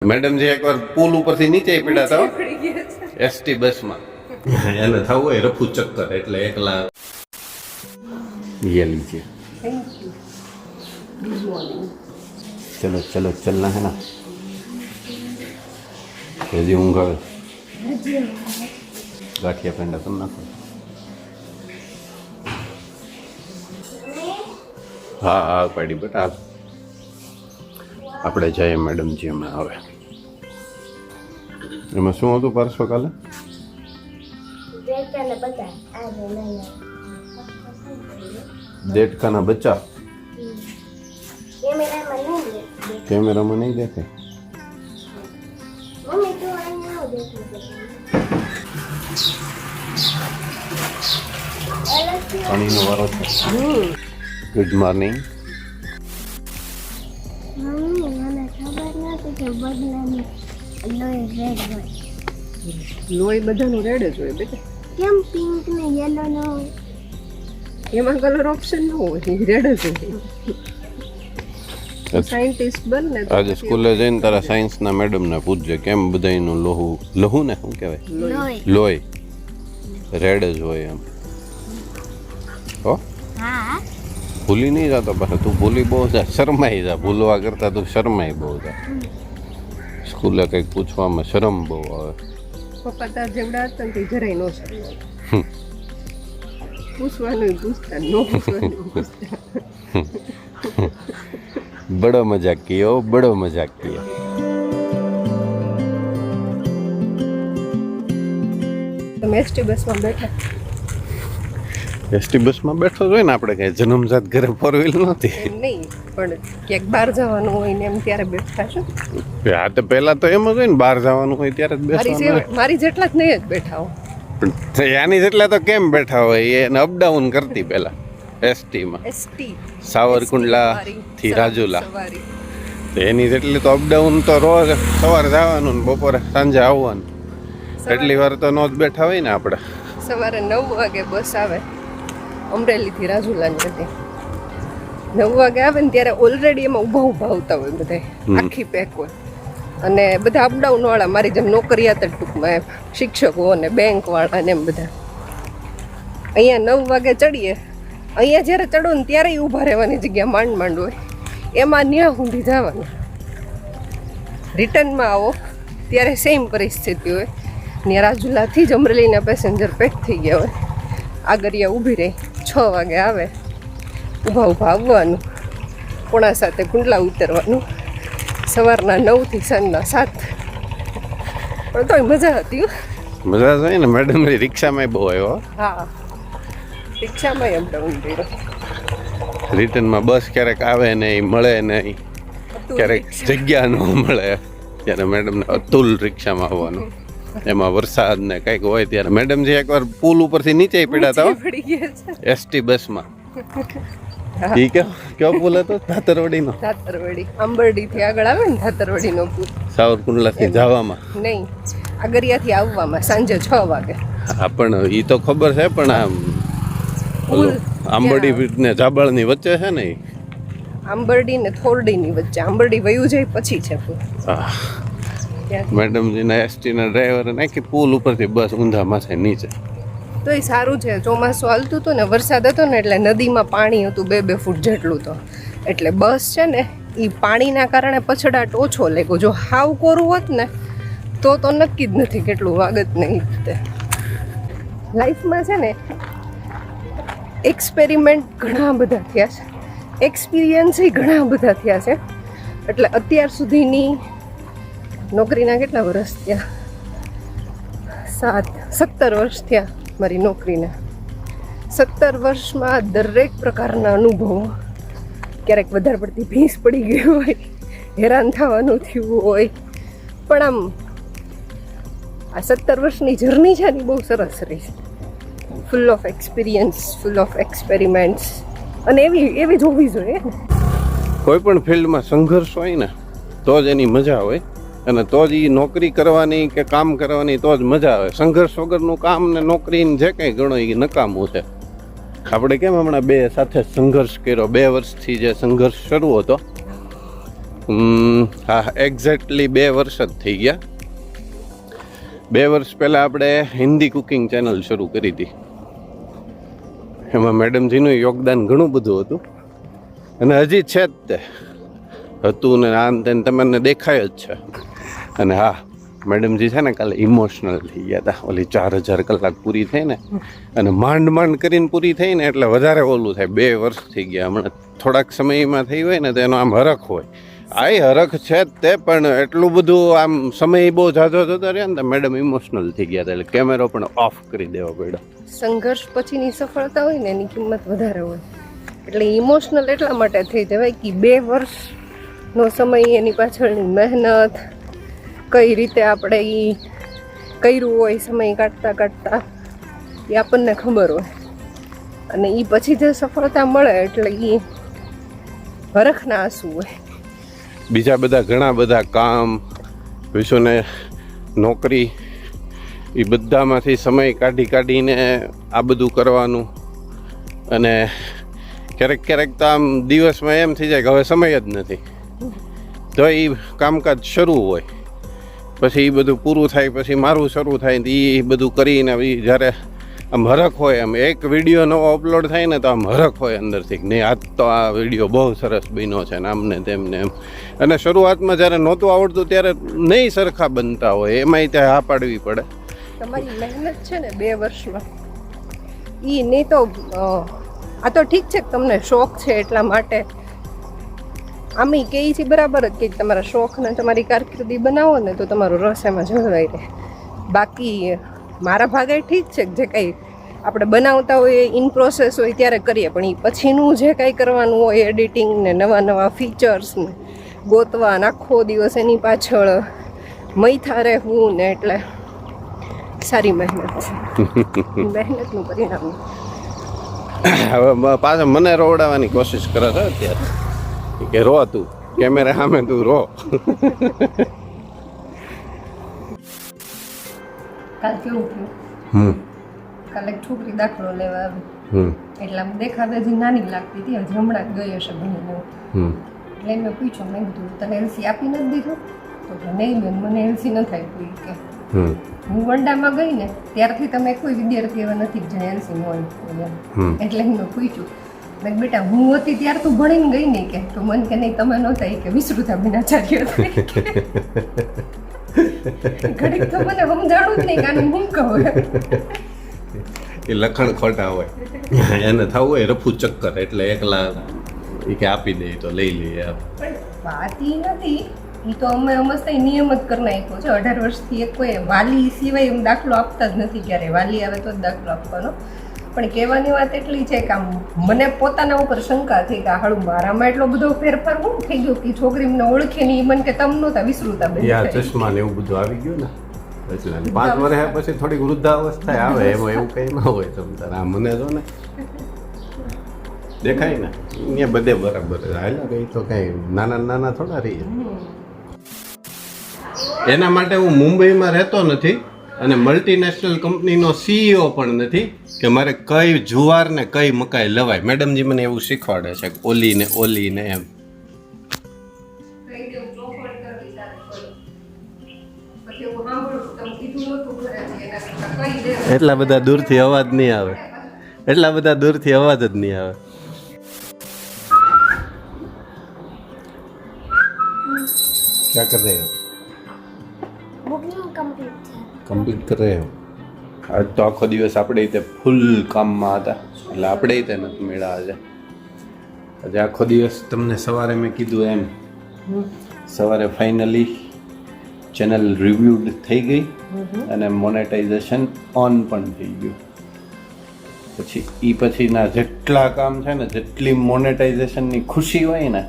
Madam જે એકવાર પુલ ઉપરથી નીચે પડ્યા હતા એસટી બસમાં એને થવું હોય રફુ ચક્કર એટલે એકલા ये लीजिए थैंक यू गुड मॉर्निंग चलो चलो चलना है ना कैसी ऊँघ આવે ગાંઠિયા પેંડા તમે નાખો હા હા પાડી બેટા આપણે જઈએ મેડમજી હમણાં આવે એમાં શું હતું પાર્શ્વ કાલે દેડકાના બચ્ચા કેમેરામાં નહીં દેખે પાણીનો વારો છે ગુડ મોર્નિંગ લોહી બધાનું રેડ જ હોય બેટા કેમ પિંક ને યેલો નો એમાં કલર ઓપ્શન ન હોય રેડ જ હોય સાયન્ટિસ્ટ બન ને આજે સ્કૂલે જઈને તારા સાયન્સના મેડમને પૂછજે કેમ બધાયનું લહુ ને શું કહેવાય લોહી રેડ જ હોય એમ હો હા ભૂલી નહીં જતો પાછા તું ભૂલી બહુ જા શરમાઈ જા ભૂલવા કરતા તું શરમાઈ બહુ જા સ્કૂલે કંઈક પૂછવામાં શરમ બહુ આવે પપ્પા તાર જેવડા હતા ને તે જરાય ન શરમાય પૂછવાનું પૂછતા ન પૂછવાનું પૂછતા બડો મજાક કિયો બડો મજાક કિયો તમે એસટી બસમાં બેઠા એસટી બસમાં બેઠો જ હોય ને આપણે કઈ જન્મજાત ઘરે ફોર વ્હીલ નથી એમ નહીં પણ ક્યાંક બહાર જવાનું હોય ને એમ ત્યારે બેઠા છો હા તો પહેલા તો એમ જ હોય ને બહાર જવાનું હોય ત્યારે જ બેસવાનું મારી જેટલા જ નહીં જ બેઠા હો પણ યાની જેટલા તો કેમ બેઠા હોય એને અપડાઉન કરતી પહેલા એસટીમાં એસટી સાવરકુંડલા થી રાજુલા સવારી તો એની જેટલી તો અપડાઉન તો રોજ સવારે જવાનું ને બપોરે સાંજે આવવાનું એટલી વાર તો નો જ બેઠા હોય ને આપણે સવારે 9 વાગે બસ આવે અમરેલીથી રાજુલાની હતી 9 વાગે આવે ને ત્યારે ઓલરેડી એમાં ઊભા આવતા હોય બધા આખી પેક હોય અને બધા અપડાઉન વાળા મારી જેમ નોકરિયાત જ ટૂંકમાં એમ શિક્ષકો અને બેંક વાળા ને એમ બધા અહીંયા 9 વાગે ચડીએ અહીંયા જ્યારે ચડો ને ત્યારે ઊભા રહેવાની જગ્યા માંડ હોય એમાં ન્યા સુધી જવાનું રિટર્નમાં આવો ત્યારે સેમ પરિસ્થિતિ હોય ત્યાં રાજુલાથી જ અમરેલીના પેસેન્જર પેક થઈ ગયા હોય આગળિયા ઊભી રહી 6 વાગે આવે ઊભા આવવાનું 6:45 કુંડલા ઉતરવાનું સવારના 9 થી સાંજના 7 પણ તોય મજા હતી મજા થાય ને મેડમ રિક્ષામાં બહુ આવ્યો હા રિક્ષામાં અપડાઉન કર્યો રિટર્નમાં બસ ક્યારેક આવે નહીં મળે નહીં ક્યારેક જગ્યા ન મળે ત્યારે મેડમને અતુલ રિક્ષામાં આવવાનું એમાં વરસાદ ને કંઈક હોય ત્યારે મેડમ જે એકવાર પુલ ઉપરથી નીચે પડ્યા હતા પડી ગયા છે એસટી બસમાં ઠીક કયો પુલ હતો ધાતરવડીનો ધાતરવડી આંબરડીથી આગળ આવે ને ધાતરવડીનો પુલ સાવરકુંડલાથી જવામાં નહીં આગળિયાથી આવવામાં સાંજે 6 વાગે હા પણ એ તો ખબર છે પણ આમ આંબરડી ને જાબળની વચ્ચે છે ને આંબરડી ને થોરડીની વચ્ચે આંબરડી વયું જાય પછી છે પુલ મેડમજીના એસટીના ડ્રાઈવરે નાખી પુલ ઉપરથી બસ ઊંધા માથે નીચે તો એ સારું છે ચોમાસું હાલતું હતું ને વરસાદ હતો ને એટલે નદીમાં પાણી હતું 2 ફૂટ જેટલું તો એટલે બસ છે ને એ પાણીના કારણે પછડાટ ઓછો લાગ્યો જો હાવ કોરું હોત ને તો નક્કી જ નથી કેટલું વાગત નહીં તે લાઈફમાં છે ને એક્સપેરિમેન્ટ ઘણા બધા થયા છે એક્સપિરિયન્સ ઘણા બધા થયા છે એટલે અત્યાર સુધીની નોકરીના કેટલા વર્ષ થયા 17 વર્ષ થયા મારી નોકરીને 17 વર્ષમાં દરેક પ્રકારના અનુભવો ક્યારેક વધારે પડતી ભીંસ પડી ગઈ હોય હેરાન થવાનું થયું હોય પણ આમ આ 17 વર્ષની જર્ની છે ને બહુ સરસ રહી છે full of experience full of experiments અને એવી જ હોવી જોઈએ કોઈ પણ ફિલ્ડમાં સંઘર્ષ હોય ને તો જ એની મજા હોય અને તો જ એ નોકરી કરવાની કે કામ કરવાની તો જ મજા આવે સંઘર્ષ વગરનું કામ ને નોકરી જે કંઈ ગણો એ નકામું છે આપણે કેમ હમણાં બે સાથે સંઘર્ષ કર્યો 2 વર્ષથી જે સંઘર્ષ શરૂ હતો હા એક્ઝેક્ટલી 2 વર્ષ જ થઈ ગયા. 2 વર્ષ પહેલાં આપણે હિન્દી કુકિંગ ચેનલ શરૂ કરી હતી. એમાં મેડમજીનું યોગદાન ઘણું બધું હતું અને હજી છે જ તે હતું ને આ તેને તમને દેખાય જ છે. અને હા મેડમજી છે ને કાલે ઇમોશનલ થઈ ગયા હતા. ઓલી 4000 કલાક પૂરી થઈ ને અને માંડ કરીને પૂરી થઈ ને એટલે વધારે ઓલું થાય. 2 વર્ષ થઈ ગયા. હમણાં થોડાક સમયમાં થઈ હોય ને તો એનો આમ હરખ હોય. આ હરખ છે જ તે, પણ એટલું બધું આમ સમય બહુ ઝાઝો જતો રહ્યો ને તો મેડમ ઇમોશનલ થઈ ગયા હતા. એટલે કેમેરો પણ ઓફ કરી દેવો પડ્યો. સંઘર્ષ પછીની સફળતા હોય ને એની કિંમત વધારે હોય. એટલે ઇમોશનલ એટલા માટે થઈ જવાય કે 2 વર્ષનો સમય, એની પાછળની મહેનત, કઈ રીતે આપણે એ કર્યું હોય સમય કાઢતા એ આપણને ખબર હોય. અને એ પછી જે સફળતા મળે એટલે એ હરખના આંસુ હોય. બીજા બધા ઘણા બધા કામ, વિશ્વને નોકરી, એ બધામાંથી સમય કાઢીને આ બધું કરવાનું. અને ક્યારેક તો આમ દિવસમાં એમ થઈ જાય કે હવે સમય જ નથી, તો એ કામકાજ શરૂ હોય. પછી એ બધું પૂરું થાય, પછી મારું શરૂ થાય. એ બધું કરીને જ્યારે આમ હરખ હોય, આમ એક વિડીયો નવો અપલોડ થાય ને તો આમ હરખ હોય અંદરથી, નહીં આજ તો આ વિડીયો બહુ સરસ બન્યો છે ને આમને તેમને એમ. અને શરૂઆતમાં જ્યારે નહોતું આવડતું ત્યારે નહીં સરખા બનતા હોય, એમાંય ત્યાં હા પાડવી પડે. તમારી મહેનત છે ને 2 વર્ષમાં એ નહીં તો આ તો ઠીક છે કે તમને શોખ છે એટલા માટે આમે કહે છે બરાબર જ કે તમારા શોખને તમારી કારકિર્દી બનાવો ને તો તમારો રસ એમાં જળવાઈ રહે. બાકી મારા ભાગે ઠીક છે કે જે કંઈ આપણે બનાવતા હોઈએ ઇન પ્રોસેસ હોય ત્યારે કરીએ, પણ એ પછીનું જે કંઈ કરવાનું હોય એડિટિંગ ને નવા ફીચર્સ ને ગોતવા, આખો દિવસ એની પાછળ મૈથા રહેવું ને, એટલે સારી મહેનત છે. મહેનતનું પરિણામ. હવે પાછા મને રોવડાવવાની કોશિશ કરે છે અત્યારે કે રો તું કેમેરા સામે તું રો. કાલ કેવું થયું, કાલે એક છોકરી દાખલો લેવા આવી, એટલે આમ દેખાતે હજી નાની લાગતી હતી, હજી હમણાં જ ગઈ હશે ભણીને. એટલે મેં પૂછ્યું, મેં કીધું તને એલસી આપી નથી દીધું? તો કે નહીં બેન, મને એલસી નથી આપી. કે હું વંડામાં ગઈ ને ત્યારથી તમે કોઈ વિદ્યાર્થી એવા નથી જેને એલસી ન હોય. એટલે મેં પૂછ્યું, મેં બેટા હું હતી ત્યારે તું ભણીને ગઈ નહીં? કે તો મને કે નહીં તમે નહોતા, કે વિશ્રુતાબેન આચાર્ય ઘડીક તો મને સમજાણું જ નહીં કાનું હું કહું. એ લખણ ખોટા હોય, એને થવું હોય રફુ ચક્કર, એટલે એકલા એ કે આપી દે તો લઈ લઈએ. પણ વાત એ નથી, એ તો અમે મસ્ત નિયમ જ કરી નાખ્યો છે. 18 વર્ષથી એક કોઈ વાલી સિવાય એમ દાખલો આપતા જ નથી. ક્યારે વાલી આવે તો જ દાખલો આપવાનો. પણ કહેવાની વાત એટલી છે કે આમ મને પોતાના ઉપર શંકા થઈ કે હાળું મારામાં એટલો બધો ફેરફાર હું થઈ ગયો કે છોકરી મને ઓળખે નહીં, મને કે તમ નહોતા વિશ્રુતાબેન. ચશ્મા ને એવું બધું આવી ગયું ને, એટલે 5 વર્ષ પછી થોડીક વૃદ્ધાવસ્થા આવે, એમાં એવું કઈ ના હોય. તમતાર આ મને જો ને દેખાય ને અહીંયા બધે બરાબર હાલા ગઈ તો કઈ નાના થોડા રહી. એના માટે હું મુંબઈમાં રહેતો નથી અને મલ્ટીનેશનલ કંપનીનો CEO પણ નથી કે મારે કઈ જુવાર ને કઈ મકાઈ લવાય. મેડમજી મને એવું શીખવાડે છે કે ઓલી ને એમ. એટલા બધા દૂરથી અવાજ નહીં આવે, એટલા બધા દૂરથી અવાજ જ નહીં આવે. क्या कर रहे हो? बुकिंग કમ્પ્લીટ कर रहे हो? આજ તો આખો દિવસ આપણે તે ફૂલ કામમાં હતા, એટલે આપણે તે નથી મેળા આજે. આજે આખો દિવસ તમને સવારે મેં કીધું એમ, સવારે ફાઇનલી ચેનલ રિવ્યુડ થઈ ગઈ અને મોનેટાઇઝેશન ઓન પણ થઈ ગયું. પછીના જેટલા કામ છે ને, જેટલી મોનેટાઇઝેશનની ખુશી હોય ને,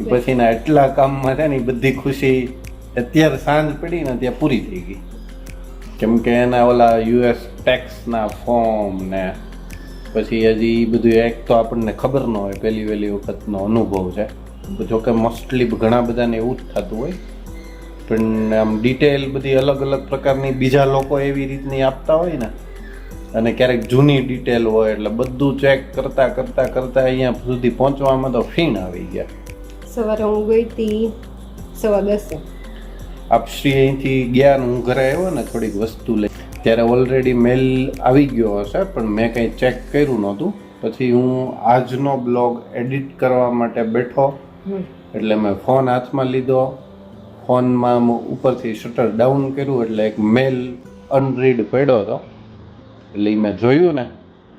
એ પછીના એટલા કામમાં છે ને એ બધી ખુશી અત્યારે સાંજ પડી ને ત્યાં પૂરી થઈ ગઈ. કેમ કે એના ઓલા US ટેક્સના ફોર્મ ને પછી હજી બધું એક તો આપણને ખબર ન હોય, પહેલી વખતનો અનુભવ છે. જોકે મોસ્ટલી ઘણા બધાને એવું જ થતું હોય, પણ આમ ડિટેલ બધી અલગ પ્રકારની બીજા લોકો એવી રીતની આપતા હોય ને, અને ક્યારેક જૂની ડિટેલ હોય, એટલે બધું ચેક કરતા અહીંયા સુધી પહોંચવામાં તો ફીણ આવી ગયા. સવારે હું ગઈ હતી 10:15 આપશ્રી અહીંથી ગયા ને હું ઘરે આવ્યો ને થોડીક વસ્તુ લઈ ત્યારે ઓલરેડી મેલ આવી ગયો હશે પણ મેં કંઈ ચેક કર્યું નહોતું. પછી હું આજનો બ્લોગ એડિટ કરવા માટે બેઠો એટલે મેં ફોન હાથમાં લીધો. ફોનમાં ઉપરથી શટર ડાઉન કર્યું એટલે એક મેલ અનરીડ પડ્યો હતો એટલે એ મેં જોયું ને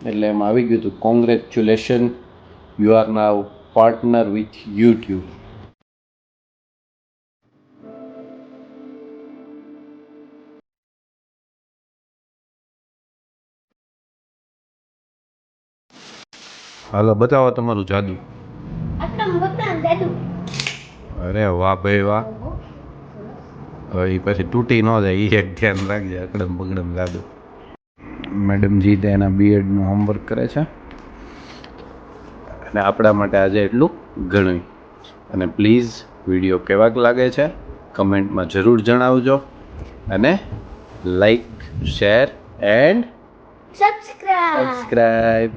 એટલે એમાં આવી ગયું હતું congratulation you are now partner with YouTube. હાલો બતાવો તમારું જાદુ. આપણા મકાન દાદુ અરે વાહ ભાઈ વાહ. હવે એ પછી તૂટી ન જાય એ એક ધ્યાન રાખજે. અકડમ બગડમ જાદુ. મેડમજી તે એના બીએડનું હોમવર્ક કરે છે અને આપણા માટે આજે એટલું ઘણું. અને પ્લીઝ વિડીયો કેવાક લાગે છે કમેન્ટમાં જરૂર જણાવજો અને like share and subscribe subscribe.